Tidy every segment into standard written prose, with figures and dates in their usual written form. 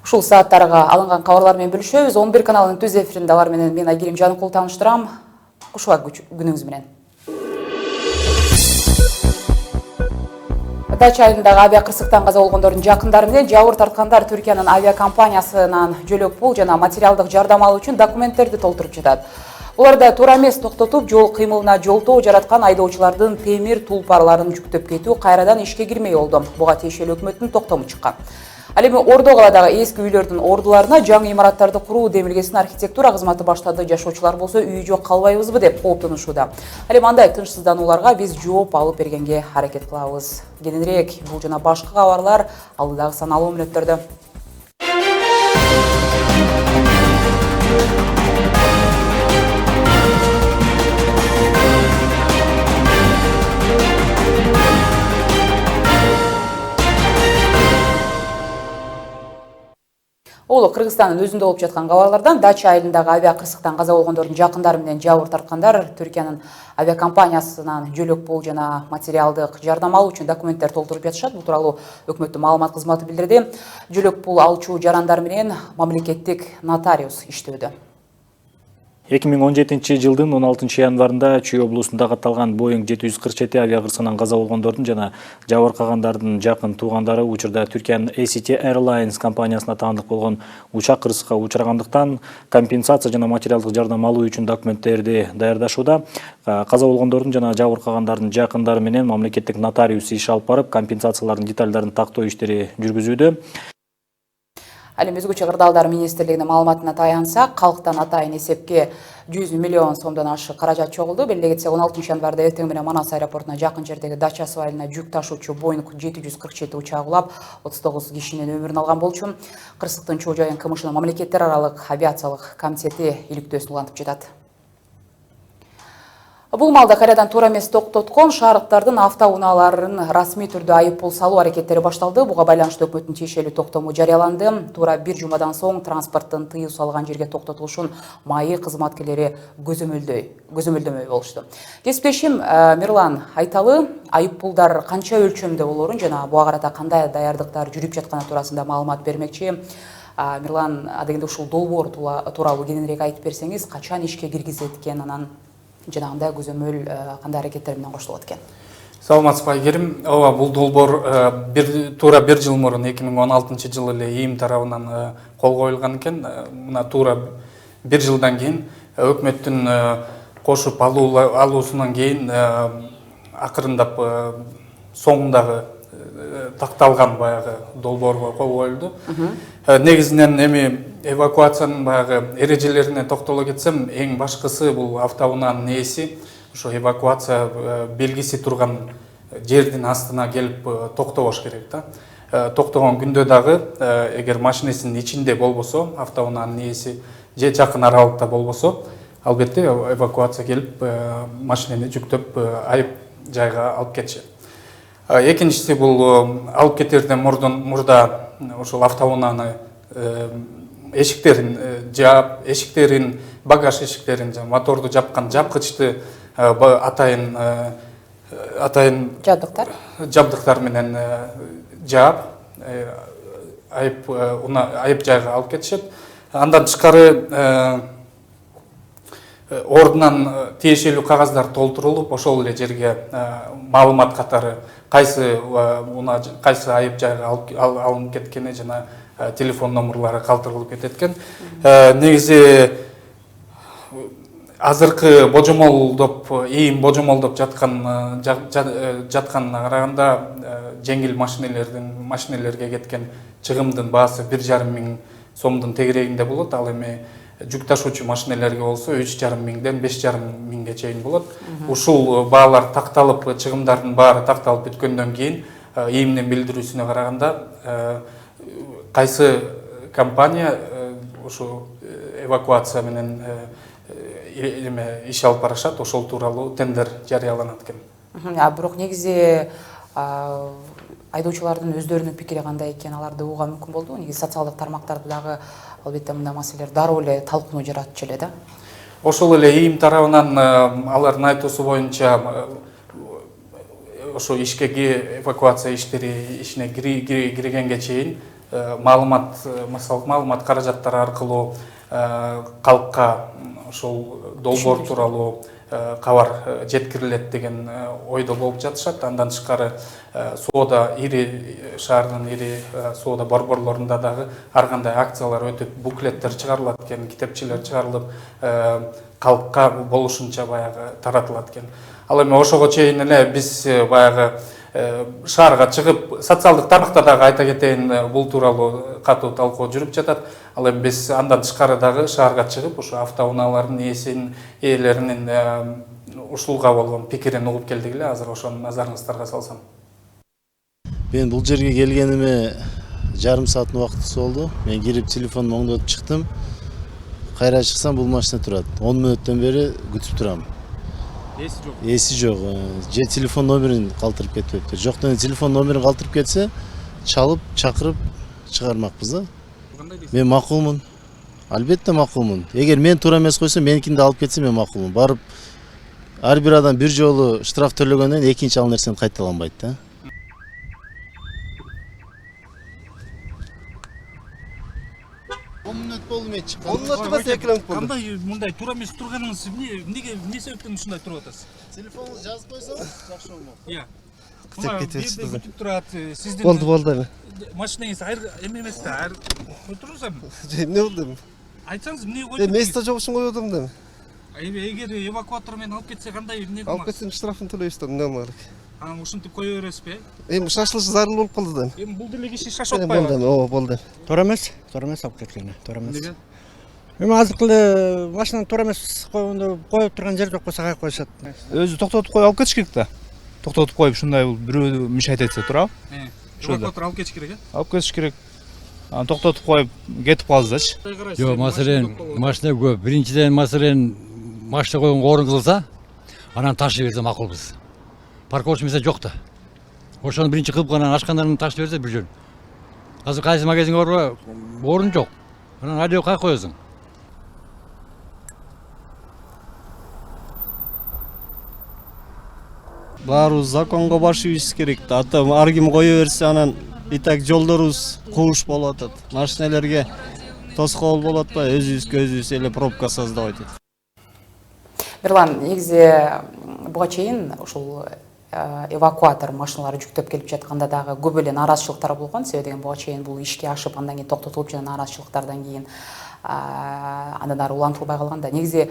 Ушул сааттарга алынган кабарлар менен бөлүшөбүз. 11 каналынын түз эфиринде алар менен мен Айгерим Жаныкул тааныштырам. Кушуа күнүңүз менен. Дача айылындагы авиа кырсыктан каза болгондордун жакындары менен жабыр тарткандар Түркиянын авиакомпаниясынан жөлөк пул жана материалдык жардам алуу үчүн документтерди толтуруп жатат. Буларда туура эмес токтотуп, жол кыймылына жолтоо жараткан айдоочулардын темир тулпарларын жүктөп кетүү кайрадан ишке кирмей болду. Буга тиешелүү өкмөттүн токтому чыккан. Ал эми Ордо калаадагы эски үйлөрдүн ордуларына жаңы имараттарды куруу демилгесин архитектура кызматы баштады. Жашоочулар болсо үй жок калбайбызбы деп кооптонушууда. Ал эми андай тынчсызданууларга биз жооп алып бергенге аракет кылабыз. Кененирээк бул жана башка кабарлар алдыдагы саналуу мүнөттөрдө. Олу Кыргызстандын өзүндө болуп жаткан кабарлардан Дача айылындагы авиа кырсыктан каза болгондордун жакындары менен жабыр тарткандар Түркиянын авиакомпаниясынан жөлөк пул жана материалдык жардам алуу үчүн документтер толтуруп жатышат. Бул тууралуу өкмөттүн маалымат кызматы билдирди. Жөлөк пул алчу жарандар менен мамлекеттик нотариус иштөөдө. 2017 жылдын 16 январында Чүй облусунда катталган Boeing 747 авиа кырсыгынан каза болгондордун жана жабыркагандардын жакын туугандары учурда Түркиянын ACT Airlines компаниясына таандык болгон учак кырсыкка учурагандыктан компенсация жана материалдык жардам алуу үчүн документтерди даярдашууда. Каза болгондордун жана жабыркагандардын жакындары менен мамлекеттик нотариус иш алып барып, компенсациялардын деталдарын тактоо иштери жүргүзүүдө. Ал эми өзгөчө кырдаалдар министрлигинин маалыматына таянсак, калктан атайын эсепке 100 миллион сомдон ашык каражат чогулду. Белгилей кетсек, 16 январда эртең менен Манас аэропортуна жакын жердеги Дача суу айылына жүк ташуучу Boeing 747 учагы кулап, 39 кишинин өмүрүн алган болчу. Кырсыктын чоо жайын КМШнын мамлекеттер аралык авиациялык комитети иликтөөсүн улантып жатат. Бул маалда кайрадан туура эмес токтоткон шаарыктардын автоунааларын расмий түрдө айып пул салуу аракеттери башталды. Буга байланыштуу өкмөттүн тиешелүү токтому жарыяланды. Туура бир жумадан соң транспорттун тыюу салган жерге токтотулушун маи кызматкерлери көзөмөлдөмөй болушту. Кесиптешим Мирлан Айталы айып пулдар канча өлчөмдө болорун жана буга карата кандай даярдыктар жүрүп жатканы туурасында маалымат бермекчи. Мирлан, адегенде ушул долбоор тууралуу кененирээк айтып берсеңиз, качан ишке киргизет экен, анан жанагындай көзөмөл кандай аракеттер менен коштолот экен? Саламатсызбы Айгерим. Ооба, бул долбоор туура бир жыл мурун 2016 жылы эле ИИМ тарабынан кол коюлган экен. Мына туура бир жылдан кийин өкмөттүн кошуп алуусунан кийин акырындап соңундагы такталган баягы долбоорго кол коюлду. Негизинен эми эвакуациянын баягы эрежелерине токтоло кетсем, эң башкысы бул автоунаанын ээси ошо эвакуация белгиси турган жердин астына келип токтобош керек да. Токтогон күндө дагы эгер машинесинин ичинде болбосо, автоунаанын ээси же жакын аралыкта болбосо, албетте эвакуация келип машинени жүктөп айып жайга алып кетишет. Экинчиси бул алып кетерден мурда ошол автоунааны эшиктерин жаап, багаж эшиктерин, моторду жапкан жапкычты атайын жабдыктар менен жаап, айып жайга алып кетишет. Андан тышкары ордунан тиешелүү кагаздар толтурулуп, ошол эле жерге маалымат катары кайсы айып жайга алынып кеткени жана телефон номерлары калтырылып кетет экен. Негизи азыркы божомолдоп, ИИМ божомолдоп жатканына караганда жеңил машинелерге кеткен чыгымдын баасы 1,5 миң сомдун тегерегинде болот. Ал эми жүк ташуучу машинелерге болсо 3,5 миңден 5,5 миңге чейин болот. Ушул баалар такталып, чыгымдардын баары такталып бүткөндөн кийин ИИМдин билдирүүсүнө караганда кайсы компания ушу эвакуация менен иш алып барышат, ошол тууралуу тендер жарыяланат экен. Бирок негизи айдоочулардын өздөрүнүн пикири кандай экен, аларды угууга мүмкүн болду. Негизи социалдык тармактарда дагы албетте мындай маселелер дароо эле талкууну жаратчу эле да. Ошол эле ИИМ тарабынан алардын айтуусу боюнча ошо ишке эвакуация иштери ишине киргенге чейин массалык маалымат каражаттары аркылуу калкка ошол долбоор тууралуу кабар жеткирилет деген ойдо болуп жатышат. Андан тышкары соода ири шаардын ири соода борборлорунда дагы ар кандай акциялар өтүп, буклеттер чыгарылат экен, китепчелер чыгарылып, калкка болушунча баягы таратылат экен. Ал эми ошого чейин эле биз баягы шаарга чыгып, социалдык тармакта дагы айта кетейин, бул тууралуу катуу талкуу жүрүп жатат. Ал эми биз андан тышкары дагы шаарга чыгып, ошо автоунаалардын ээлеринин ушулга болгон пикирин угуп келдик эле. Азыр ошону назарыңыздарга салсам. Мен бул жерге келгениме жарым сааттын убактысы болду. Мен кирип телефонду оңдотуп чыктым. Кайра чыксам бул машина турат. 10 мүнөттөн бери күтүп турам. Эси жок. Эси жок. Же телефон номерин калтырып кетиптир. Жоктон телефон номерин калтырып кетсе, чалып, чакырып чыгармакпыз да. Мен макулмун. Албетте макулмун. Эгер мен туура эмес койсо, меникинди алып кетсе мен макулмун. Барып ар бир адам бир жолу штраф төлөгөндөн экинчи ал нерсени кайталанбайт да. Болду мен чыккан. 10 мүнөт эмес, 2 мүнөт болду. Кандай мындай туура эмес турганыңыз эмне себептен ушундай туруп атасыз? Телефонуңузду жазып койсоңуз, жакшы болмок. Иә. Күтүп кетебиз бизде да. күтүп турат. Сиздин Болду эми. машинаңыз эме эмес да, отурсам. Эмне болду эми? Айтсаңыз эмне койдук? Место жок үчүн коёдум да. Эгер эвакуатор менен алып кетсе кандай эмне Алып кылмак? кетсем штрафын төлөйбүз да, эмне кылмак? Анан ушинтип кое бересизби? Эми шашылыш зарыл болуп калды да. Эми бул деле киши шашып Болду атпайбы? эми, ооба болду. Туура эмес алып кеткени, туура эмес. Неге? Эми азыркы эле машинаны туура эмес койгондо коюп турган жер жок болсо каяка коюшат. Өзү токтотуп коюп алып кетиш керек да. Токтотуп коюп ушундай бирөө мешать этсе туурабы? Эвакуатор алып кетиш керек, э? Алып кетиш керек. Анан токтотуп коюп кетип калдызачы. Жок, маселен машина көп. Биринчиден маселен машина койгонго орун кылса, анан ташып берсе макулбуз. Парковочный место жок да. Ошону биринчи кылып анан ачкандан ташып берсе бир жөн. Азыр кайсы магазинге барба, орун жок. Анан радио каяка коесуң? Баарыбыз законго башыбыз керек да. Ата ар ким кое берсе, анан и так жолдорубуз кууш болуп атат. Машинелерге тоскоол болуп атпайбы, өзүбүзгө эле пробка создавать этет. Берлан, негизи буга чейин ушул эвакуатор машиналары жүктөп келип жатканда дагы көп эле нааразычылыктар болгон. Себеби деген буга чейин бул ишке ашып, андан кийин токтотулуп жана нааразычылыктардан кийин андан ары улантылбай калганда негизи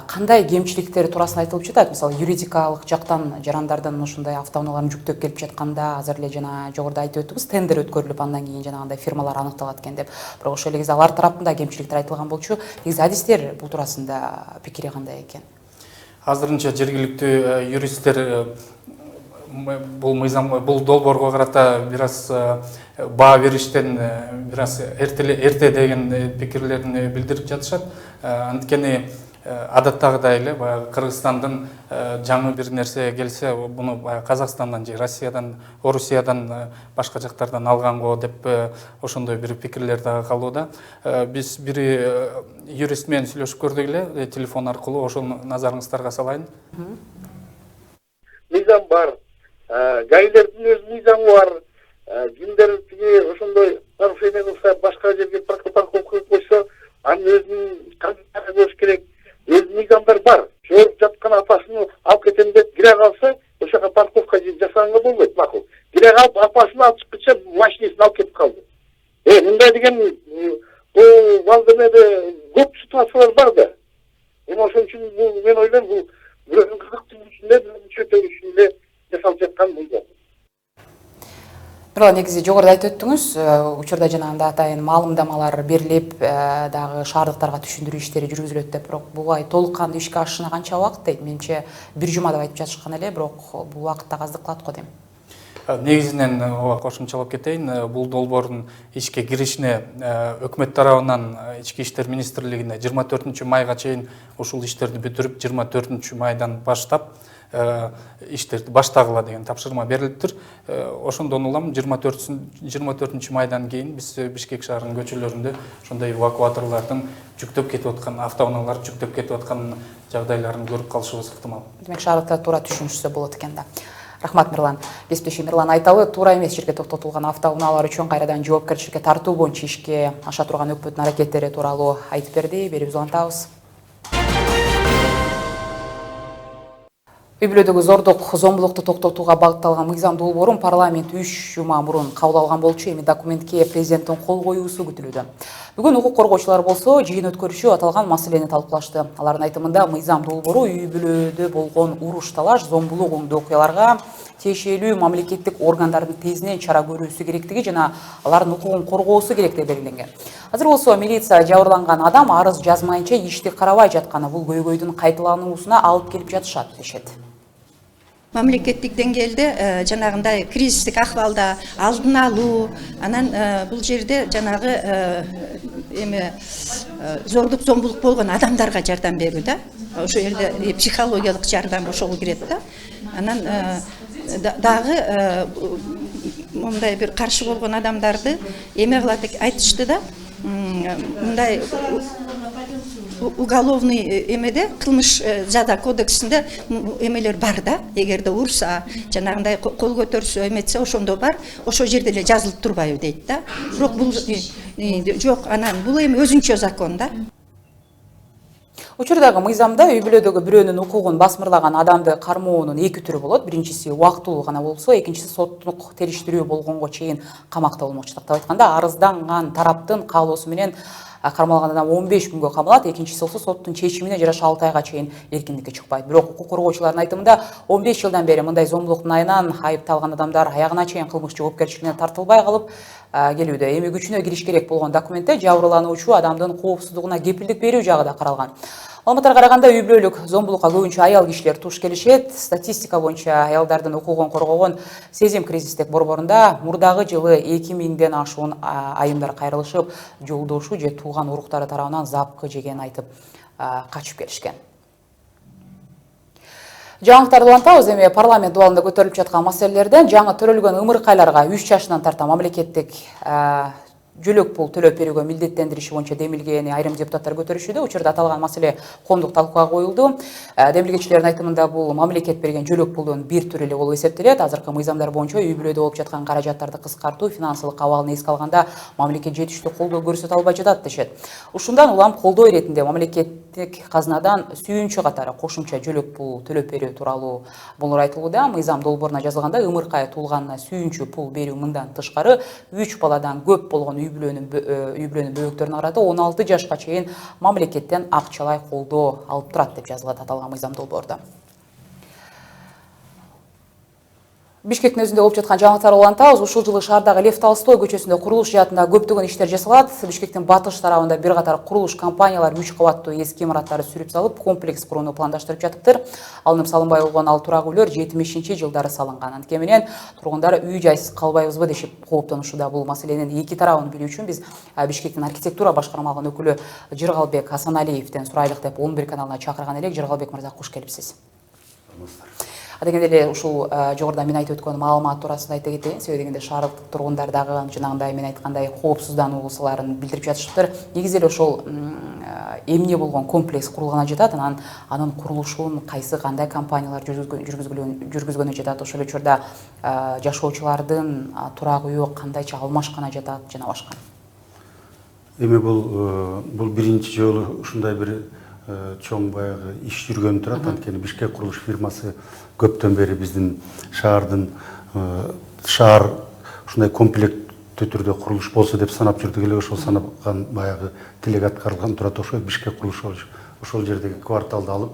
кандай кемчиликтери туурасында айтылып жатат? Мисалы, юридикалык жактан жарандардын ушундай автоунааларын жүктөп келип жатканда азыр эле жана жогоруда айтып өттүбүз, тендер өткөрүлүп, андан кийин жанагындай фирмалар аныкталат экен деп. Бирок ошол эле кезде алар тарапында кемчиликтер айтылган болчу. Негизи адистер бул туурасында пикири кандай экен? Азырынча жергиликтүү юристтер бул долбоорго карата бир аз баа бериштен бир аз эрте деген пикирлерин билдирип жатышат. Анткени адаттагыдай эле баягы Кыргызстандын жаңы бир нерсе келсе, буну баягы Казакстандан же Россиядан, Орусиядан, башка жактардан алган го деп ошондой бир пикирлер дагы калууда. Биз бир юрист менен сүйлөшүп көрдүк эле телефон аркылуу, ошону назарыңыздарга салайын. Мыйзам бар. Гаилердин өз мыйзамы бар. Кимдер тиги ошондой нарушение кылса, башка жерге парковка койсо, анын өзүнүн кандидаты болуш керек. Өз мыйзамдар бар. Чөөрүп жаткан апасын алып кетем деп кире калса, ошого парковка жасаганга болбойт, макул. Кире калып апасын алып чыккыча машинесин алып кетип калды. Мындай деген бул Валдемеде көп ситуациялар бар да. Ошон үчүн мен ойлойм, бул бирөөнүн кызыктуу үчүн чөтөг үчүн эле жасалып жаткан мыйзам. Бирок негизи жогоруда айтып өттүңүз, учурда жанагындай атайын маалымдамалар берилип, дагы шаардыктарга түшүндүрүү иштери жүргүзүлөт деп, бирок буга толук кандуу ишке ашышына канча убакыт дейт? Менимче бир жума деп айтып жатышкан эле, бирок бул убакыт дагы аздык кылат го дейм. Негизинен кошумчалап кетейин, бул долбоордун ишке киришине өкмөт тарабынан Ички иштер министрлигине 24 майга чейин ушул иштерди бүтүрүп, 24 майдан баштап иштерди баштагыла деген тапшырма берилиптир. Ошондон улам 24 майдан кийин биз Бишкек шаарынын көчөлөрүндө ошондой эвакуаторлордун жүктөп кетип аткан, автоунаалар жүктөп кетип аткан жагдайларын көрүп калышыбыз ыктымал. Демек шаардыктар туура түшүнүшсө болот экен да. Рахмат, Мирлан. Беспеши Мирлан айталы, тура эмес жерге токтотулган автоунаалар үчүн кайрадан жоопкерчиликке тартуу боюнча ишке аша турган өкмөттүн аракеттери тууралуу айтып берди. Берип улантабыз. Үй бүлөдөгү зордук, зомбулукту токтотууга багытталган мыйзам долбоорун парламент 3 жума мурун кабыл алган болчу. Эми документке президенттин кол коюусу күтүлүүдө. Бүгүн укук коргоочулар болсо жыйын өткөрүшүп аталган маселени талкуулашты. Алардын айтымында мыйзам долбоору үй бүлөдө болгон уруш талаш, зомбулук оңдуу окуяларга тиешелүү мамлекеттик органдардын тезинен чара көрүүсү керектиги жана алардын укугун коргоосу керек деп белгиленген. Азыр болсо милиция жабырланган адам арыз жазмайынча ишти карабай жатканы бул көйгөйдүн кайталануусуна алып келип жатышат дешет. Мамлекеттик деңгээлде жанагындай кризистик акыбалда алдын алуу, анан бул жерде жанагы эме зордук зомбулук болгон адамдарга жардам берүү да. Ошол жерде психологиялык жардам ошол кирет да. Анан дагы мындай бир каршы болгон адамдарды эме кылат деп айтышты да. Мындай уголовный эмеде кылмыш жаза кодексинде эмелер бар да. Эгерде урса, жанагындай кол көтөрсө, эметсе ошондо бар, ошол жерде эле жазылып турбайбы дейт да. Бирок бул жок, анан бул эми өзүнчө закон да. Учурдагы мыйзамда үй бүлөдөгү бирөөнүн укугун басмырлаган адамды кармоонун эки түрү болот. Биринчиси убактылуу гана болсо, экинчиси соттук териштирүү болгонго чейин камакта болмокчу. Тактап айтканда, арызданган тараптын каалоосу менен кармалган адам 15 күнгө камалат, экинчиси болсо соттун чечимине жараша 6 айга чейин эркиндикке чыкпайт. Бирок укук коргоочулардын айтымында 15 жылдан бери мындай зомбулуктун айынан айыпталган адамдар аягына чейин кылмыш жоопкерчилигине тартылбай калып келүүдө. Эми күчүнө кириш керек болгон документте жабырлануучу адамдын коопсуздугуна кепилдик берүү жагы да каралган. Маалыматтарга караганда үй бүлөлүк зомбулукка көбүнчө аял кишилер туш келишет. Статистика боюнча аялдардын укугун коргогон Сезим кризистик борборунда мурдагы жылы 2000ден ашуун айымдар кайрылышып, жолдошу же тууган уруктары тарабынан запкы жеген айтып качып келишкен. Жаңылыктарды улантабыз. Эми парламент дуалында көтөрүлүп жаткан маселелерден жаңы төрөлгөн ымыркайларга 3 жашынан тарта мамлекеттик жөлөк пул төлөп берүүгө милдеттендириши боюнча демилгени айрым депутаттар көтөрүшүүдө. Учурда аталган маселе коомдук талкууга коюлду. Демилгечилердин айтымында бул мамлекет берген жөлөк пулдун бир түрү эле болуп эсептелет. Азыркы мыйзамдар боюнча үй бүлөдө болуп жаткан каражаттарды кыскартуу, финансылык абалын эске алганда мамлекет жетиштүү колдоо көрсөтө албай жатат дешет. Ушундан улам колдоо иретинде мамлекеттик казнадан сүйүнчү катары кошумча жөлөк пул төлөп берүү тууралуу болор айтылууда. Мыйзам долбооруна жазылганда ымыркай туулганына сүйүнчү пул берүү мындан тышкары 3 баладан көп болгон үй бүлөнүн бөбөктөрүнө карата 16 жашка чейин мамлекеттен акчалай колдоо алып турат деп жазылат аталган мыйзам долбоордо. Бишкектин өзүндө болуп жаткан жаңылыктар улантабыз. Ушул жылы шаардагы Лев Толстой көчөсүндө курулуш жаатында көптөгөн иштер жасалат. Бишкектин батыш тарабында бир катар курулуш компаниялар 3 кабаттуу эски имараттарды сүрүп салып, комплекс курууну пландаштырып жатыптыр. Алынып салынбай болгон ал турак үйлөр 70-жылдары салынган. Анткени менен тургундар үй жайсыз калбайбызбы дешип кооптонушууда. Бул маселенин эки тарабын билүү үчүн биз Бишкектин архитектура башкармалыгынын өкүлү Жыргалбек Асаналиевден сурайлык деп 11 каналына чакырган элек. Жыргалбек мырза, куш келипсиз. Адегенде эле ушул жогоруда мен айтып өткөн маалымат туурасында айта кетейин. Себеби дегенде шаардык тургундар дагы жанагындай мен айткандай коопсуздануусуларын билдирип жатышыптыр. Негизи эле ошол эмне болгон комплекс курулганы жатат. Анын курулушун кандай компаниялар жүргүзгөнү жатат. Ошол эле учурда жашоочулардын турак үйү кандайча алмашкана жатат жана башка. Эми бул биринчи жолу ушундай бир чоң баягы иш жүргөнү турат. Анткени Бишкек курулуш фирмасы көптөн бери биздин шаар ушундай комплектүү түрдө курулуш болсо деп санап жүрдүк эле. Ошол санаган баягы тилек аткарылган турат. Ошо Бишкек курулуш ошол жердеги кварталды алып,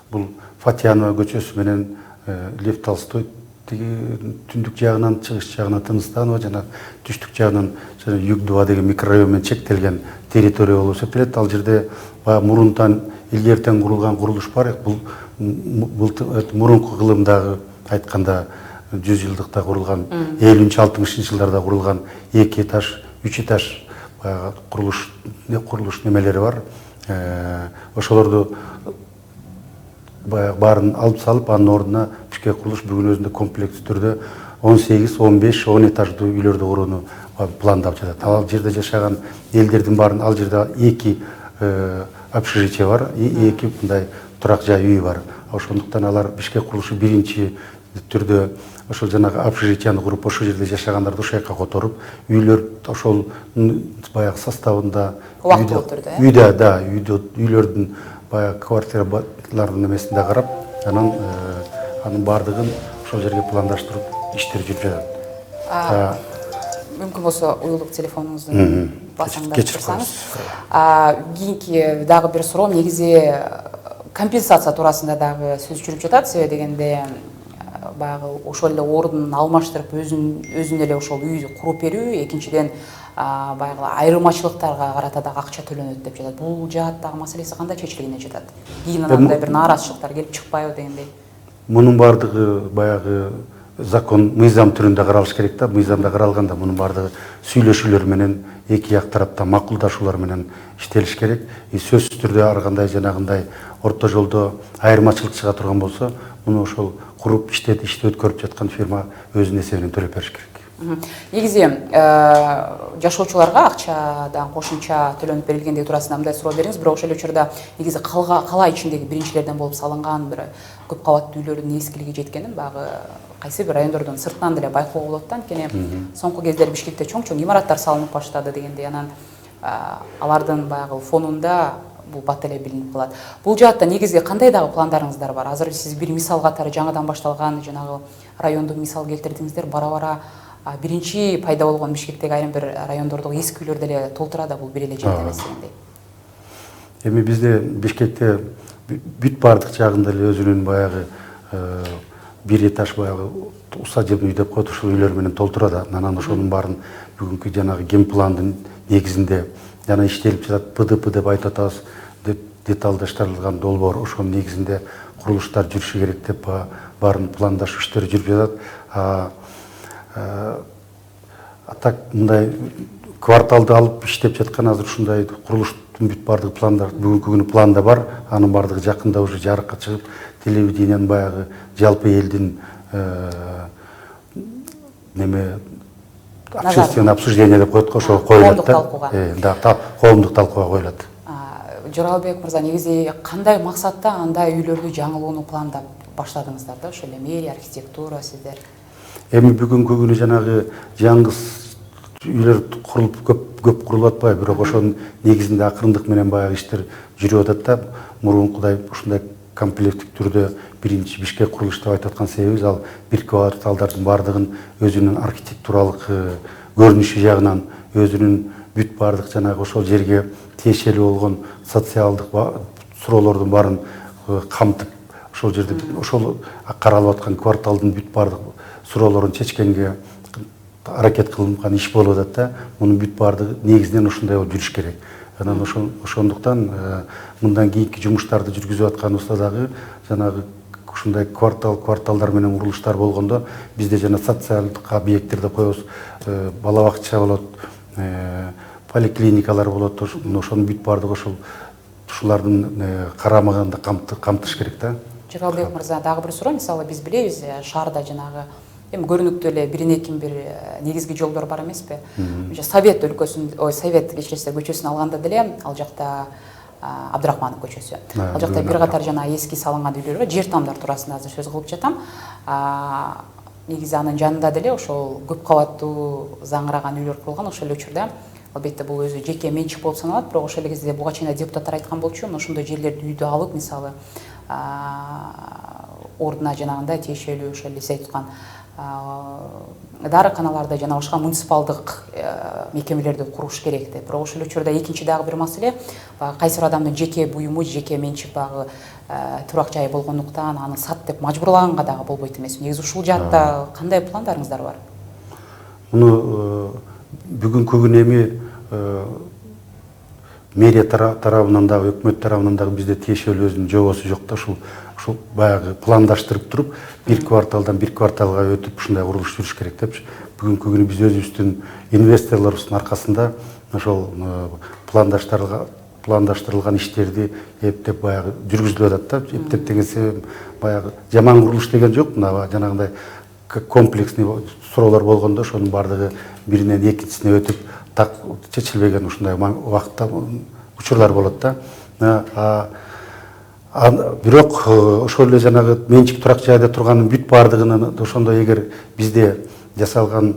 бул Фатьянова көчөсү менен Лев Толстой тиги түндүк жагынан чыгыш жагына Тыныстанова жана түштүк жагынан Югдуба деген микрорайон менен чектелген территория болуп эсептелет. Ал жерде мурунтан илгертен курулган курулуш бар. Бул мурунку кылымдагы айтканда 100 жылдыкта курулган 50-60 жылдарда курулган 2 этаж, 3 этаж курулуш немелери бар. Ошолорду баарын алып салып, анын ордуна Бишкек курулуш бүгүн өзүндө комплекс түрдө 18, 15, 10 этаждуу үйлөрдү курууну пландап жатат. Ал жерде жашаган элдердин баарын ал жерде 2 общежитие бар, 2 мындай турак жай үй бар. ошондуктан алар Бишкек курулушу биринчи түрдө ошол жанагы общежитияны куруп ошол жерде жашагандарды ошол жака которуп, үйлөр ошол баягы составында убактылуу түрдө, үйдө, да, үйлөрдүн баягы квартиралардын эмесинде карап, анын баардыгын ошол жерге пландаштырып иштер жүрүп жатат. Мүмкүн болсо уюлдук телефонуңузду басаңдап турсаңыз. Кийинки дагы бир суроо, негизи компенсация туурасында дагы сөз жүрүп жатат. Себеби дегенде баягы ошол эле ордун алмаштырып өзүн эле ошол үйдү куруп берүү, экинчиден баягы айырмачылыктарга карата дагы акча төлөнөт деп жатат. Бул жааттагы маселеси кандай чечилгенине жатат? Кийин андай бир нааразычылыктар келип чыкпайбы дегендей. Мунун баардыгы баягы закон мыйзам түрүндө каралыш керек да. Мыйзамда каралганда мунун баардыгы сүйлөшүүлөр менен эки як тараптан макулдашуулар менен иштелиш керек. Сөзсүз түрдө ар кандай жанагындай орто жолдо айырмачылык чыга турган болсо, муну ошол куруп ишти өткөрүп жаткан фирма өзүнүн эсебинен төлөп бериш керек. Негизи жашоочуларга акчадан кошумча төлөнүп берилгендиги туурасында мындай суроо бериңиз. Бирок ошол учурда негизи кала ичиндеги биринчилерден болуп салынган бир көп кабаттуу үйлөрдүн эскилиги жеткенин багы кайсы бир райондордун сыртынан деле байкоого болот да. Анткени соңку кездери Бишкекте чоң имараттар салынып баштады дегендей, анан алардын баягы фонунда бул бат эле билинип калат. Бул жаатта негизи кандай дагы пландарыңыздар бар? Азыр сиз бир мисал катары жаңадан башталган жанагы районду мисал келтирдиңиздер. Бара-бара биринчи пайда болгон Бишкектеги айрым бир райондордогу эски үйлөр деле толтура да, бул бир эле жерде эмес дегендей. Эми бизде Бишкекте бүт баардык жагында эле өзүнүн баягы бир этаж баягы усадебный үй деп коет, ушул үйлөр менен толтурат. Анан ошонун баарын бүгүнкү жанагы генпландын негизинде жана иштелип жатат. ПДП деп айтып атабыз, деталдаштырылган долбоор, ошонун негизинде курулуштар жүрүшү керек деп баарын пландашуу иштери жүрүп жатат. Так мындай кварталды алып иштеп жаткан азыр ушундай курулуштун бүт баардык пландар бүгүнкү күнү планда бар. Анын баардыгы жакында уже жарыкка чыгып, телевидениянын баягы жалпы элдин неме общественное обсуждение деп коет го, ошол коюлат да. Коомдук талкууга коюлат. Жоралбек мырза, негизи кандай максатта андай үйлөрдү жаңылууну пландап баштадыңыздар да? Ошол эле мэрия, архитектура сиздер. Эми бүгүнкү күнү жанагы жаңгыз үйлөр курулуп көп курулуп атпайбы, бирок ошонун негизинде акырындык менен баягы иштер жүрүп атат да. Мурункудай ушундай комплекттик түрдө биринчи Бишкек курулуш деп айтып аткан себебибиз ал бир кварталдардын баардыгын өзүнүн архитектуралык көрүнүшү жагынан, өзүнүн бүт баардык жанагы ошол жерге тиешелүү болгон социалдык суроолордун баарын камтып, ошол жерде ошол каралып аткан кварталдын бүт баардык суроолорун чечкенге аракет кылынган иш болуп атат да. Мунун бүт баардыгы негизинен ушундай болуп жүрүш керек. Анан ошондуктан мындан кийинки жумуштарды жүргүзүп атканыбызда дагы жанагы ушундай кварталдар менен курулуштар болгондо бизде жана социалдык объекттер деп коебуз, бала бакча болот, поликлиникалар болот, ошонун бүт баардыгы ушулардын карамагында камтыш керек да. Жоралбек мырза, дагы бир суроо. Мисалы биз билебиз, шаарда жанагы эми көрүнүктүү эле биринекин бир негизги жолдор бар эмеспи? Совет өлкөсүн, Совет көчөсүн алганда деле ал жакта Абдрахманов көчөсү. Ал жакта бир катар жана эски салынган үйлөр бар. Жер таамдар туурасында азыр сөз кылып жатам. Негизи анын жанында деле ошол көп кабаттуу заңыраган үйлөр курулган. Ошол учурда албетте бул өзү жеке менчик болуп саналат, бирок ошол кезде буга чейин депутаттар айткан болчу, ошондой жерлерди үйдү алып, мисалы ордуна жанагындай тиешелүү ошол эле сиз айткан дарыканаларды жана башка муниципалдык мекемелерди куруш керек деп. Бирок ошол учурда экинчи дагы бир маселе, кайсы бир адамдын жеке буюму, жеке менчик багы турак жайы болгондуктан аны сат деп мажбурлаганга дагы болбойт эмес. Негизи ушул жаатта кандай пландарыңыздар бар? Муну бүгүнкү күнү эми мэрия тарабынан дагы, өкмөт тарабынан дагы бизде тиешелүү өзүнүн жобосу жок да. Ушул баягы пландаштырып туруп, бир кварталдан бир кварталга өтүп ушундай курулуш жүрүш керек деп. Бүгүнкү күнү биз өзүбүздүн инвесторлорубуздун аркасында ошол пландаштырылган иштерди эптеп баягы жүргүзүлүп атат да. Эптеп деген себебим баягы жаман курулуш деген жок, мына жанагындай комплексный суроолор болгондо ошонун баардыгы биринен экинчисине өтүп так чечилбеген ушундай убакытта учурлар болот да. бирок ошол эле жанагы менчик турак жайда турганын бүт баардыгынын ошондой эгер бизде жасалган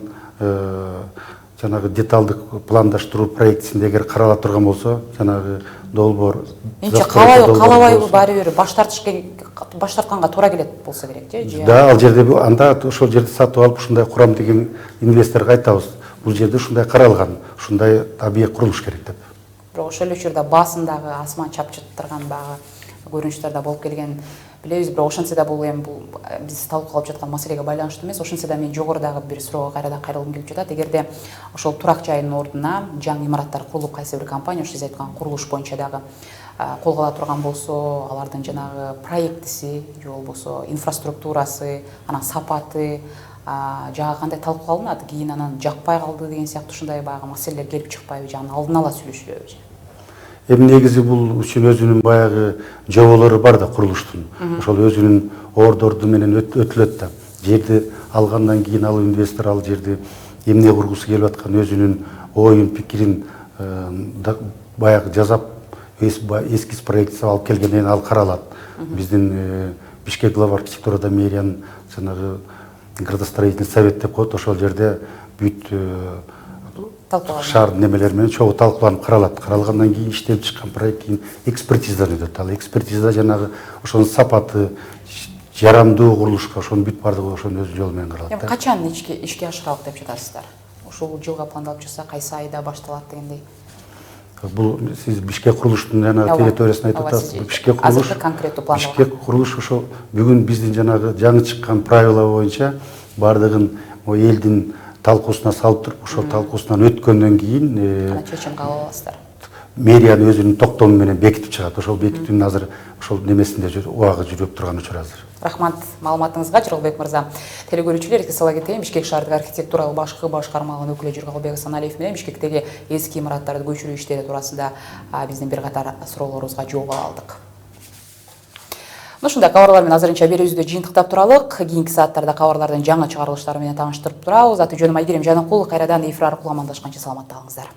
жанагы деталдык пландаштыруу проектисинде эгер карала турган болсо, жанагы долбоор менче каалабайбы баары бир баш тартканга туура келет болсо керек же? Да, ал жерде анда ошол жерди сатып алып ушундай курам деген инвесторго айтабыз. Бул жерде ушундай каралган, ушундай объект курулуш керек деп. Бирок ошол эле учурда баасындагы асман чапчыттырган баягы көрүнүштөр да болуп келген билебиз, бирок ошентсе да бул эми биз талкуулап жаткан маселеге байланыштуу эмес. Ошентсе да мен жогорудагы бир суроого кайрадан кайрылгым келип жатат. Эгерде ошол турак жайынын ордуна жаңы имараттар курулуп, кайсы бир компания сиз айткан курулуш боюнча дагы колго ала турган болсо, алардын жанагы проектиси же болбосо инфраструктурасы, анан сапаты жагы кандай талкууланат, кийин анан жакпай калды деген сыяктуу ушундай баягы маселелер келип чыкпайбы, же алдын ала сүйлөшүлөбү? Эми негизи бул үчүн өзүнүн баягы жоболору бар да курулуштун. Ошол өзүнүн ордорду менен өтүлөт да. Жерди алгандан кийин ал инвестор ал жерди эмне кургусу келип аткан өзүнүн оюн, пикирин баягы жасап, эскиз проектиси алып келгенден ал каралат. Биздин Бишкек глава архитектурада мэриянын жанагы градостроительный совет деп коет, ошол жерде бүт шаар немелер менен чогуу талкууланып каралат. Каралгандан кийин иштелип чыккан проект кийин экспертизадан өтөт. Ал экспертизада жанагы ошонун сапаты, жарамдуу курулушка ошонун бүт баардыгы ошонун өз жолу менен каралат. Эми качан ишке ашыралык деп жатасыздар? Ушул жылга пландалып жатса кайсы айда башталат дегендей? Бул сиз Бишкек курулуштун жанагы территориясын айтып атасыз. Бишкек курулуш конкреттүү пландалган. Бишкек курулуш ошо бүгүн биздин жанагы жаңы чыккан правила боюнча баардыгын элдин талкуусуна салып туруп, ошол талкуусунан өткөндөн кийин чечим кабыл аласыздар. Мэриянын өзүнүн токтому менен бекитип чыгат. Ошол бекитүүнүн азыр ошол немесинде убагы жүрүп турган учур азыр. Рахмат маалыматыңызга, Жыргалбек мырза. Телекөрүүчүлөр, эске сала кетейин, Бишкек шаардык архитектуралык башкы башкармалыгынын өкүлү Жыргалбек Асаналиев менен Бишкектеги эски имараттарды көчүрүү иштери туурасында биздин бир катар суроолорубузга жооп ала алдык. Ушундай кабарлар менен азырынча берүүбүздү жыйынтыктап туралык. Кийинки сааттарда кабарлардын жаңы чыгарылыштары менен тааныштырып турабыз. Аты жөнүм Айгерим Жаныкул. Кайрадан эфир аркылуу амандашканча саламатта калыңыздар.